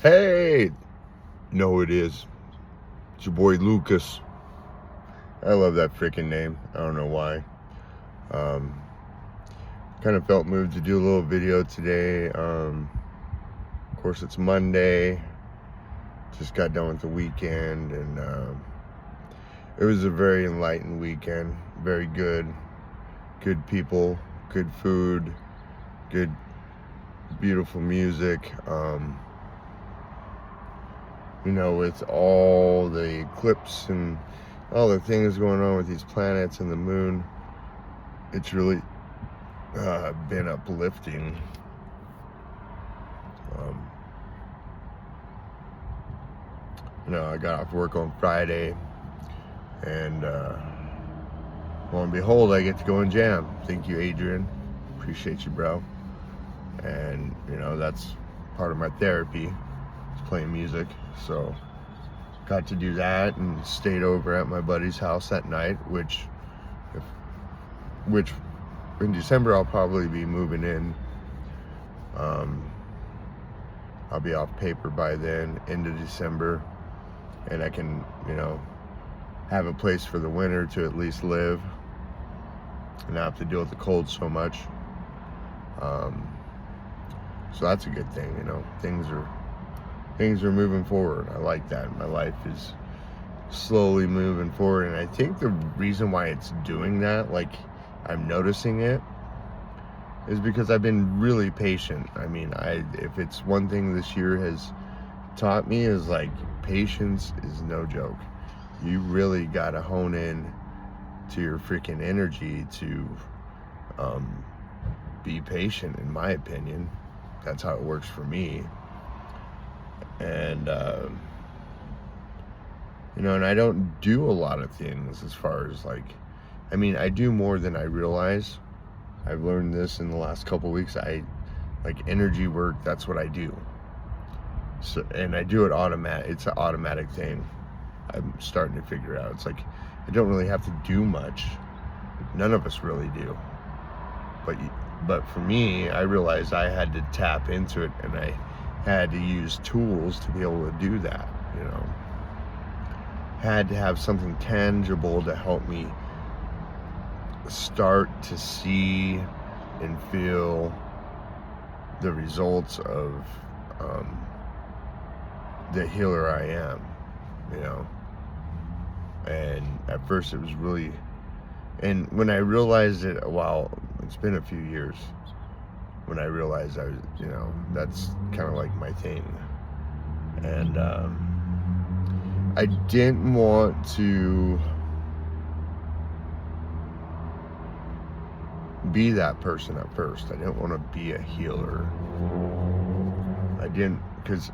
Hey, know who it is. It's your boy Lucas. I love that freaking name. I don't know why. Um, kind of felt moved to do a little video today. Of course, it's Monday. Just got done with the weekend, and it was a very enlightened weekend. Very good. Good people, good food, good, beautiful music. With all the eclipse and all the things going on with these planets and the moon, it's really been uplifting. I got off work on Friday, and lo and behold, I get to go and jam. Thank you, Adrian. Appreciate you, bro. And that's part of my therapy, is playing music. So got to do that and stayed over at my buddy's house that night, which in December I'll probably be moving in. I'll be off paper by then, end of December, and I can have a place for the winter to at least live and not have to deal with the cold so much. So that's a good thing. Things are moving forward. I like that. My life is slowly moving forward, and I think the reason why it's doing that, like I'm noticing it, is because I've been really patient. If it's one thing this year has taught me, is like patience is no joke. You really gotta hone in to your freaking energy to be patient, in my opinion. That's how it works for me. And and I don't do a lot of things as far as I do more than I realize. I've learned this in the last couple of weeks. I like energy work. That's what I do. So, and I do it automatic. It's an automatic thing. I'm starting to figure out. It's like I don't really have to do much. None of us really do. But for me, I realized I had to tap into it, and I had to use tools to be able to do that. Had to have something tangible to help me start to see and feel the results of the healer I am. And at first it was really, and when I realized it, it's been a few years when I realized I was, that's kind of like my thing. And I didn't want to be that person at first. I didn't want to be a healer. I didn't, because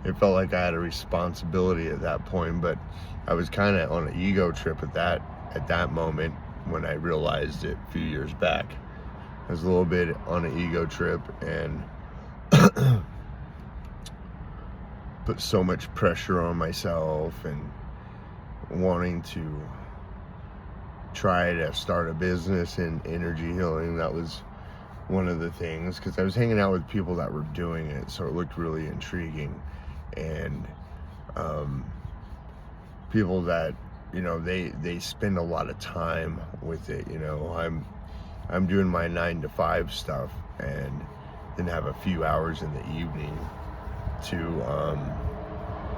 it felt like I had a responsibility at that point, but I was kind of on an ego trip at that moment when I realized it a few years back. I was a little bit on an ego trip and put so much pressure on myself and wanting to try to start a business in energy healing. That was one of the things, because I was hanging out with people that were doing it, so it looked really intriguing. And people that they spend a lot of time with it. I'm doing my 9-to-5 stuff, and then have a few hours in the evening to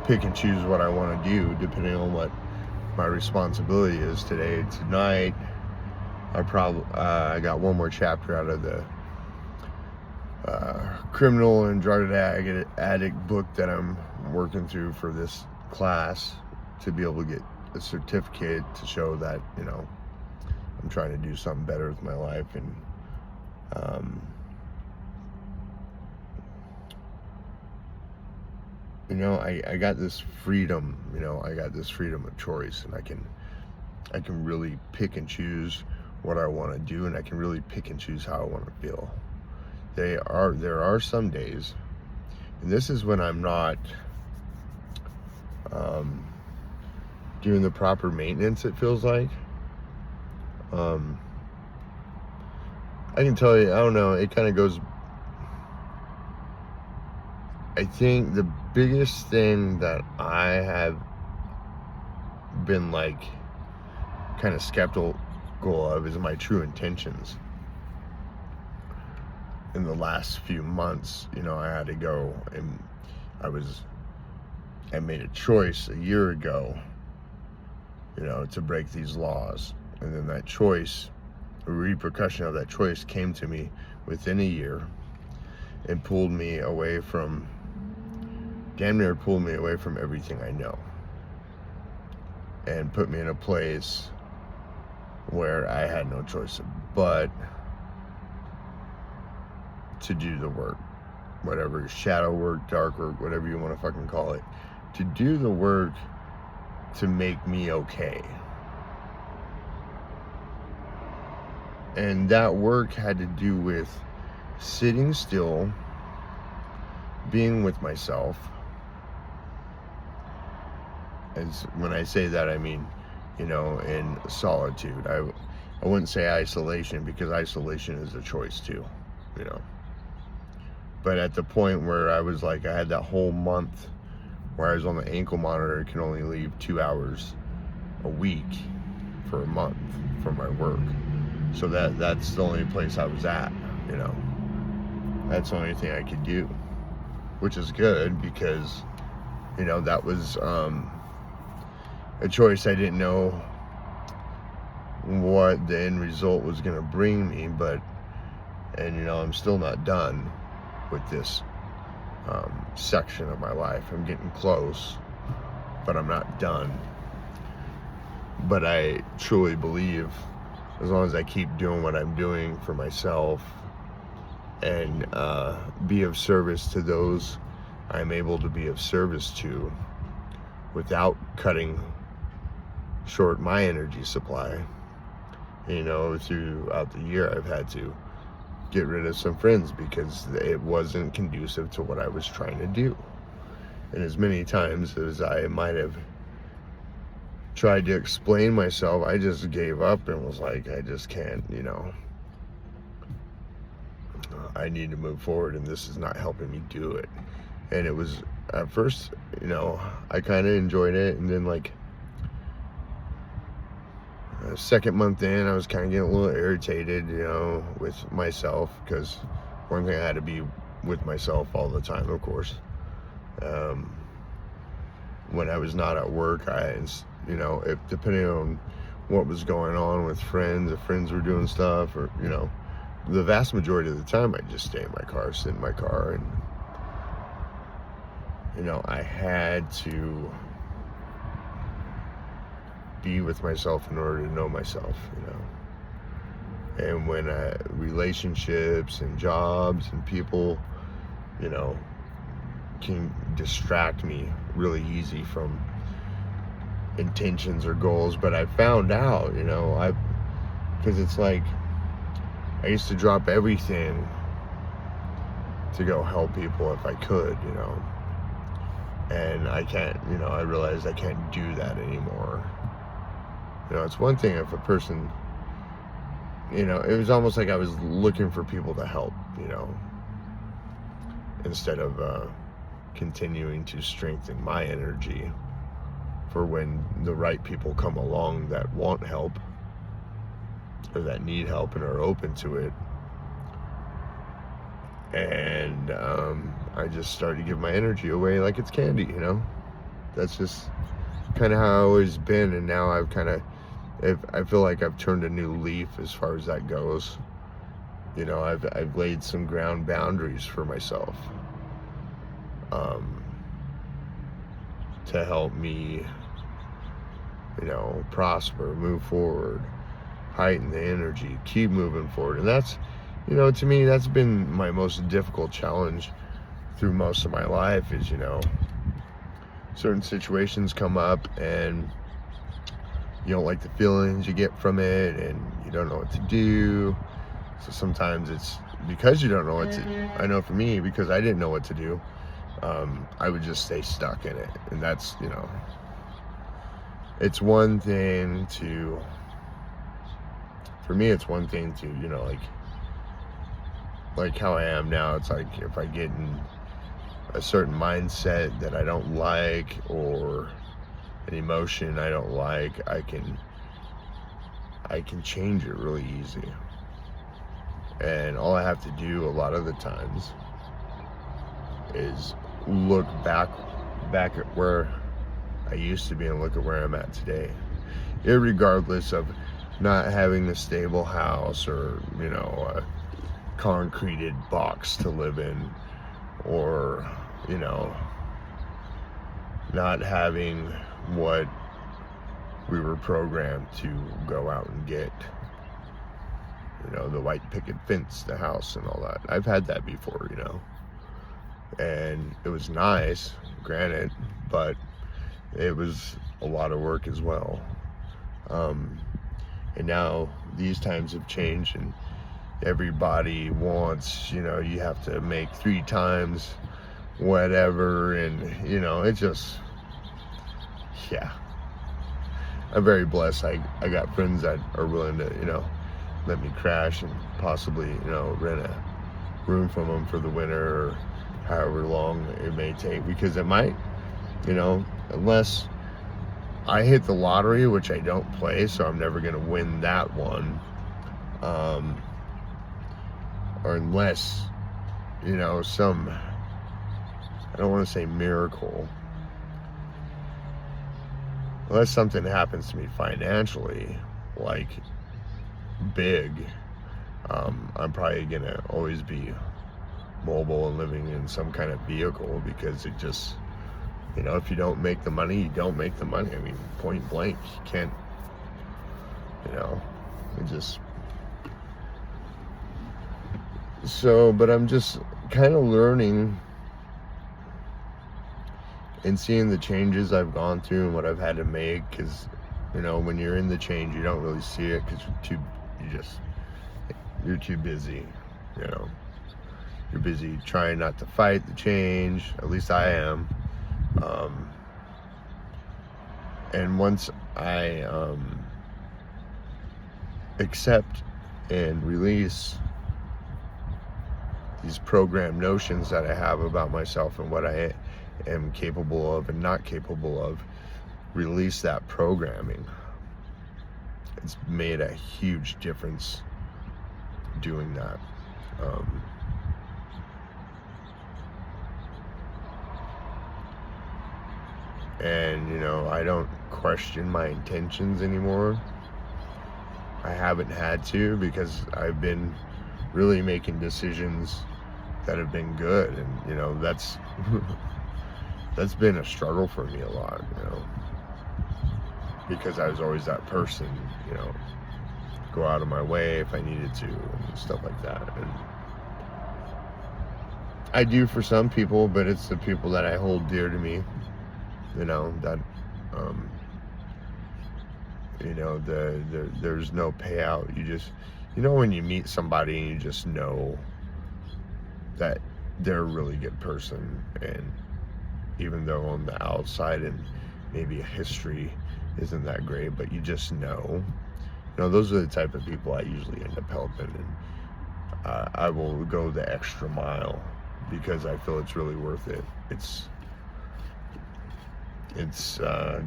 pick and choose what I want to do depending on what my responsibility is today. Tonight I got one more chapter out of the criminal and drug addict book that I'm working through for this class, to be able to get a certificate to show that I'm trying to do something better with my life. And I got this freedom. I got this freedom of choice, and I can really pick and choose what I want to do, and I can really pick and choose how I want to feel. There are some days, and this is when I'm not doing the proper maintenance, it feels like. I can tell you, I don't know, it kind of goes I think the biggest thing that I have been like kind of skeptical of is my true intentions. In the last few months, I had to go, and I made a choice a year ago, to break these laws. And then that choice, the repercussion of that choice came to me within a year and damn near pulled me away from everything I know. And put me in a place where I had no choice but to do the work, whatever, shadow work, dark work, whatever you want to fucking call it, to do the work to make me okay. And that work had to do with sitting still, being with myself. As when I say that, I mean, in solitude. I wouldn't say isolation, because isolation is a choice too, But at the point where I was like, I had that whole month where I was on the ankle monitor, I can only leave 2 hours a week for a month for my work. So that's the only place I was at, That's the only thing I could do, which is good, because, that was a choice. I didn't know what the end result was going to bring me, and I'm still not done with this section of my life. I'm getting close, but I'm not done. But I truly believe, as long as I keep doing what I'm doing for myself and be of service to those I'm able to be of service to without cutting short my energy supply, throughout the year I've had to get rid of some friends because it wasn't conducive to what I was trying to do. And as many times as I might have tried to explain myself, I just gave up and was like, I just can't, I need to move forward, and this is not helping me do it. And it was, at first, I kind of enjoyed it, and then like second month in, I was kind of getting a little irritated, with myself, because one thing, I had to be with myself all the time, of course. When I was not at work, depending on what was going on with friends, if friends were doing stuff, or, the vast majority of the time, I'd just stay in my car, sit in my car, and, I had to be with myself in order to know myself, And when relationships and jobs and people, can distract me really easy from intentions or goals. But I found out, because it's like, I used to drop everything to go help people if I could, and I can't, I realized I can't do that anymore. It's one thing if a person, it was almost like I was looking for people to help, instead of continuing to strengthen my energy for when the right people come along that want help or that need help and are open to it. And I just started to give my energy away like it's candy, That's just kind of how I've always been. And now I feel like I've turned a new leaf as far as that goes. I've laid some ground boundaries for myself, to help me, prosper, move forward, heighten the energy, keep moving forward. And that's, to me, that's been my most difficult challenge through most of my life is, certain situations come up and you don't like the feelings you get from it, and you don't know what to do. So sometimes it's because you don't know what to, I know for me, because I didn't know what to do, I would just stay stuck in it. And that's, it's one thing to, for me, it's one thing to, like how I am now. It's like if I get in a certain mindset that I don't like, or an emotion I don't like, I can change it really easy. And all I have to do a lot of the times is look back at where I used to be and look at where I'm at today. Irregardless of not having a stable house, or, you know, a concreted box to live in, or, you know, not having what we were programmed to go out and get. You know, the white picket fence, the house, and all that. I've had that before, you know. And it was nice, granted, but it was a lot of work as well. And now these times have changed, and everybody wants, you know, you have to make 3 times whatever, and, you know, it just, yeah. I'm very blessed. I got friends that are willing to, you know, let me crash and possibly, you know, rent a room from them for the winter, or however long it may take, because it might, you know, unless I hit the lottery, which I don't play, so I'm never going to win that one, or unless, you know, some, I don't want to say miracle, unless something happens to me financially, like big, I'm probably gonna always be mobile and living in some kind of vehicle, because it just, you know, if you don't make the money, you don't make the money. I mean, point blank, you can't, you know, it just, so, but I'm just kind of learning and seeing the changes I've gone through and what I've had to make, because, you know, when you're in the change, you don't really see it, because you're too busy, you know. You're busy trying not to fight the change, at least I am. And once I accept and release these programmed notions that I have about myself and what I am capable of and not capable of, release that programming, it's made a huge difference doing that. And, you know, I don't question my intentions anymore. I haven't had to, because I've been really making decisions that have been good, and, you know, that's that's been a struggle for me a lot, you know, because I was always that person, you know, go out of my way if I needed to and stuff like that. And I do for some people, but it's the people that I hold dear to me, you know, that you know, there's no payout. You just, you know, when you meet somebody and you just know that they're a really good person, and even though on the outside and maybe a history isn't that great, but you just know, you know, those are the type of people I usually end up helping, and I will go the extra mile because I feel it's really worth it. It's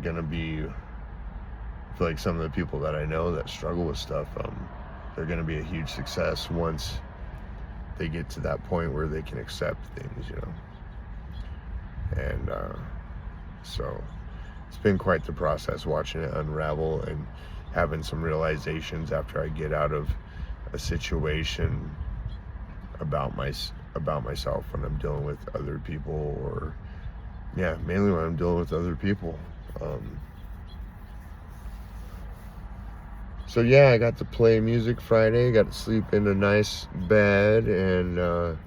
gonna be, I feel like some of the people that I know that struggle with stuff, they're gonna be a huge success once they get to that point where they can accept things, you know. And so it's been quite the process watching it unravel and having some realizations after I get out of a situation about myself when I'm dealing with other people, or yeah, mainly when I'm dealing with other people. So yeah, I got to play music Friday, got to sleep in a nice bed, and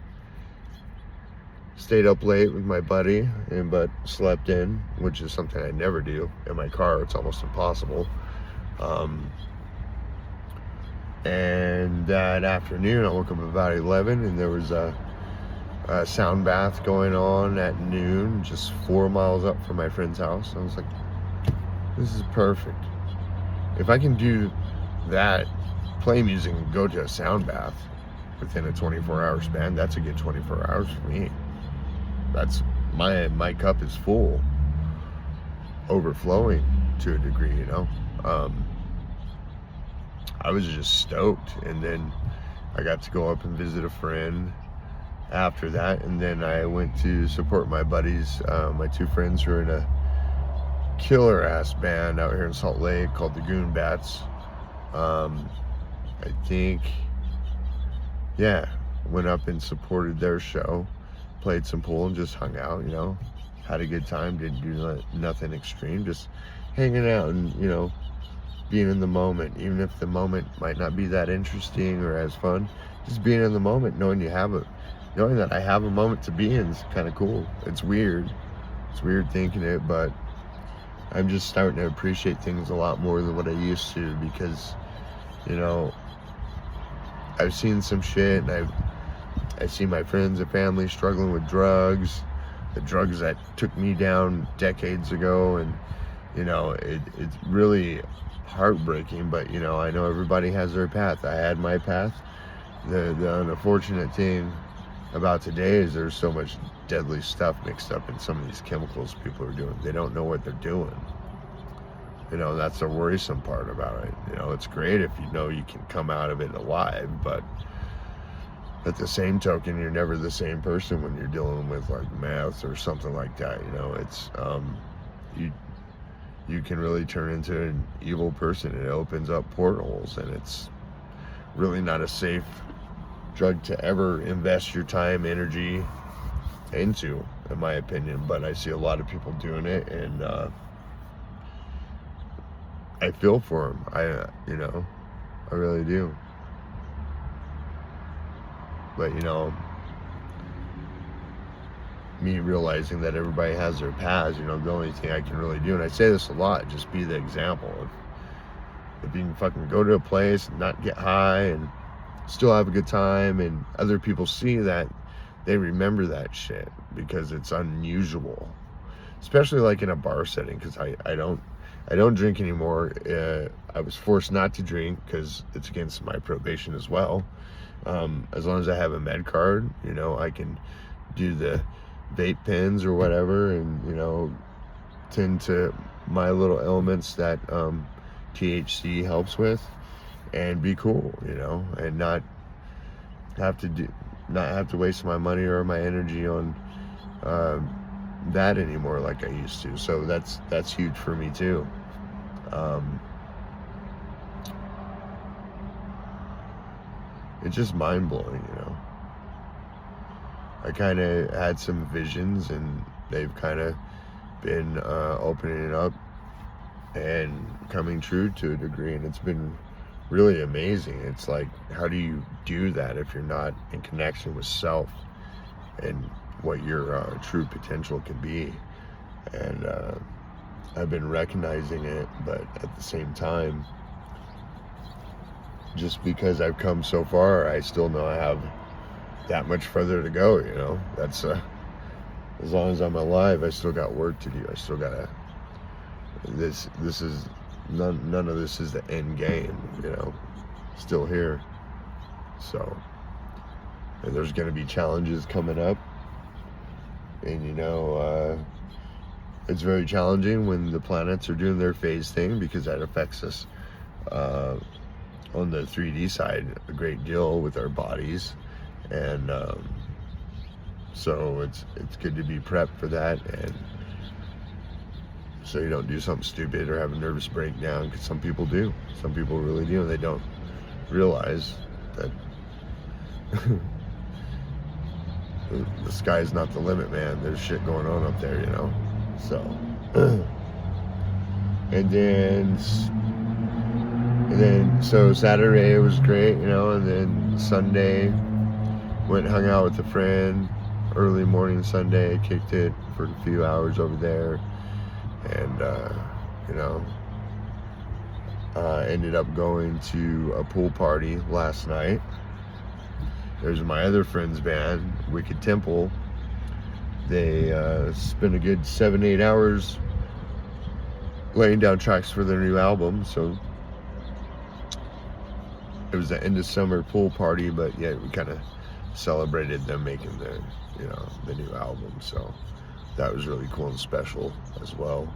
stayed up late with my buddy, but slept in, which is something I never do in my car. It's almost impossible. And that afternoon, I woke up about 11, and there was a sound bath going on at noon, just 4 miles up from my friend's house. I was like, this is perfect. If I can do that, play music and go to a sound bath within a 24-hour span, that's a good 24 hours for me. That's my cup is full, overflowing to a degree, you know. I was just stoked, and then I got to go up and visit a friend after that, and then I went to support my buddies, my two friends who are in a killer ass band out here in Salt Lake called the Goon Bats. I think, yeah, went up and supported their show, played some pool and just hung out, you know, had a good time, didn't do nothing extreme, just hanging out and, you know, being in the moment, even if the moment might not be that interesting or as fun, just being in the moment, knowing that I have a moment to be in is kind of cool. It's weird thinking it, but I'm just starting to appreciate things a lot more than what I used to, because, you know, I've seen some shit, and I've seen my friends and family struggling with drugs, the drugs that took me down decades ago, and, you know, it's really heartbreaking, but, you know, I know everybody has their path. I had my path. The unfortunate thing about today is there's so much deadly stuff mixed up in some of these chemicals people are doing. They don't know what they're doing. You know, that's the worrisome part about it. You know, it's great if you know you can come out of it alive, but at the same token, you're never the same person when you're dealing with like meth or something like that. You know, it's you can really turn into an evil person. It opens up portals, and it's really not a safe drug to ever invest your time, energy into, in my opinion. But I see a lot of people doing it, and I feel for them. You know, I really do. But, you know, me realizing that everybody has their paths, you know, the only thing I can really do, and I say this a lot, just be the example. If you can fucking go to a place and not get high and still have a good time, and other people see that, they remember that shit, because it's unusual, especially like in a bar setting, because I don't drink anymore. I was forced not to drink because it's against my probation as well. As long as I have a med card, you know, I can do the vape pens or whatever, and, you know, tend to my little elements that THC helps with, and be cool, you know, and not have to waste my money or my energy on that anymore like I used to. So that's huge for me too. It's just mind-blowing, you know. I kind of had some visions, and they've kind of been opening up and coming true to a degree, and it's been really amazing. It's like, how do you do that if you're not in connection with self and what your true potential can be? And I've been recognizing it, but at the same time, just because I've come so far, I still know I have that much further to go, you know. That's as long as I'm alive, I still got work to do. I still gotta, this is none of this is the end game, you know. Still here. So, and there's gonna be challenges coming up, and, you know, it's very challenging when the planets are doing their phase thing, because that affects us on the 3D side a great deal with our bodies, and so it's good to be prepped for that, and so you don't do something stupid or have a nervous breakdown, because some people really do, and they don't realize that the sky's not the limit, man. There's shit going on up there, you know. So and then so Saturday was great, you know, and then Sunday went and hung out with a friend early morning Sunday, kicked it for a few hours over there, and you know, ended up going to a pool party last night. There's my other friend's band, Wicked Temple. They spent a good 7-8 hours laying down tracks for their new album. So it was the end of summer pool party, but yeah, we kind of celebrated them making the new album. So that was really cool and special as well.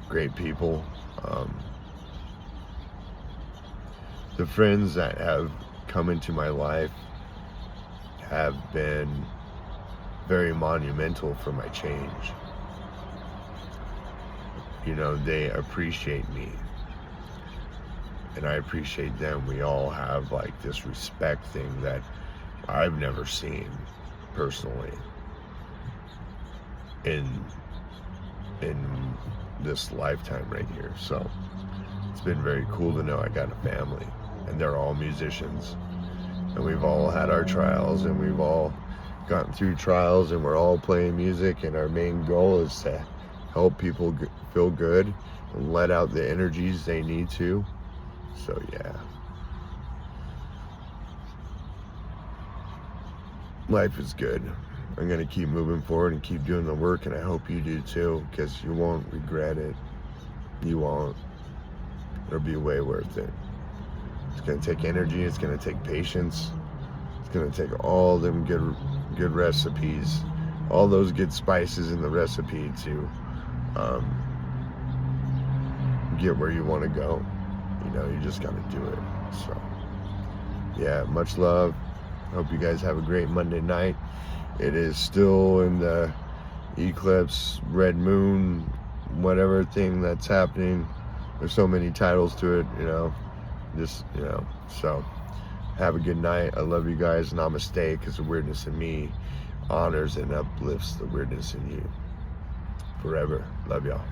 Great people. The friends that have come into my life have been very monumental for my change. You know, they appreciate me and I appreciate them. We all have like this respect thing that I've never seen personally in this lifetime right here. So it's been very cool to know I got a family, and they're all musicians, and we've all had our trials, and we've all gotten through trials, and we're all playing music, and our main goal is to help people feel good and let out the energies they need to. So yeah, life is good. I'm gonna keep moving forward and keep doing the work, and I hope you do too, because you won't regret it. You won't. It'll be way worth it. It's gonna take energy, it's gonna take patience, it's gonna take all them good recipes, all those good spices in the recipe to get where you want to go. You know, you just gotta do it. So yeah, much love. Hope you guys have a great Monday night. It is still in the eclipse, red moon, whatever thing that's happening. There's so many titles to it, you know, just, you know, so have a good night. I love you guys. Namaste, because the weirdness in me honors and uplifts the weirdness in you. Forever. Love y'all.